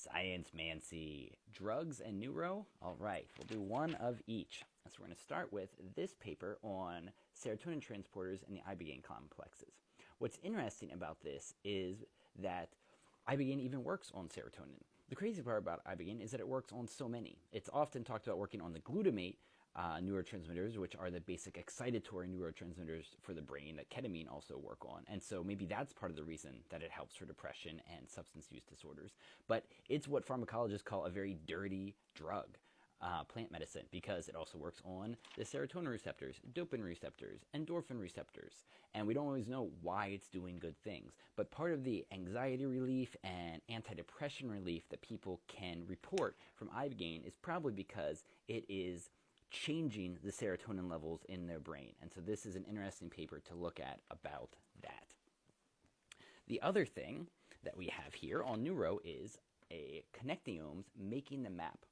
Sciencemancy. Drugs and neuro? All right, we'll do one of each. So we're going to start with this paper on serotonin transporters and the ibogaine complexes. What's interesting about this is that ibogaine even works on serotonin. The crazy part about ibogaine is that it works on so many. It's often talked about working on the glutamate neurotransmitters, which are the basic excitatory neurotransmitters for the brain that ketamine also work on. And so maybe that's part of the reason that it helps for depression and substance use disorders. But it's what pharmacologists call a very dirty drug. Plant medicine, because it also works on the serotonin receptors, dopamine receptors, endorphin receptors, and we don't always know why it's doing good things. But part of the anxiety relief and antidepressant relief that people can report from ibogaine is probably because it is changing the serotonin levels in their brain. And so this is an interesting paper to look at about that. The other thing that we have here on neuro is a connectiomes making the map.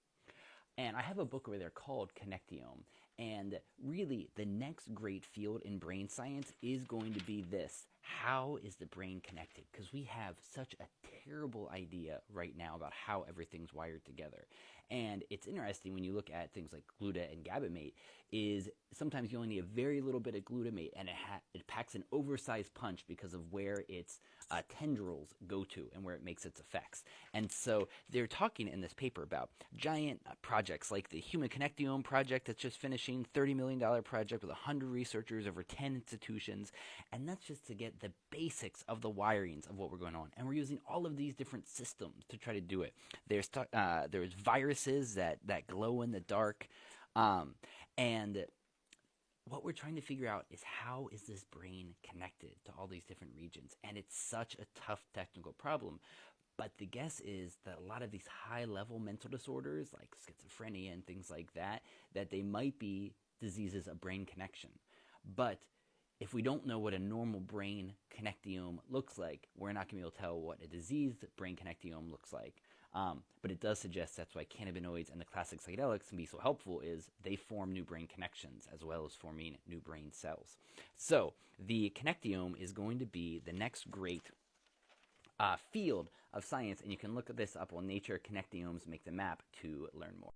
And I have a book over there called Connectiome. And really, the next great field in brain science is going to be this. How is the brain connected? Because we have such a terrible idea right now about how everything's wired together. And it's interesting when you look at things like Glu and Gabamate, is sometimes you only need a very little bit of glutamate, and it packs an oversized punch because of where its tendrils go to and where it makes its effects. And so they're talking in this paper about giant projects like the Human Connectiome project that's just finishing, $30 million project with 100 researchers over 10 institutions, and that's just to get the basics of the wirings of what we're going on. And we're using all of these different systems to try to do it. There's viruses that glow in the dark, and what we're trying to figure out is how is this brain connected to all these different regions. And it's such a tough technical problem. But the guess is that a lot of these high-level mental disorders, like schizophrenia and things like that, that they might be diseases of brain connection. But if we don't know what a normal brain connectiome looks like, we're not going to be able to tell what a diseased brain connectiome looks like. But it does suggest that's why cannabinoids and the classic psychedelics can be so helpful, is they form new brain connections as well as forming new brain cells. So the connectiome is going to be the next great field of science, and you can look at this up on Nature Connectiomes Make the Map to learn more.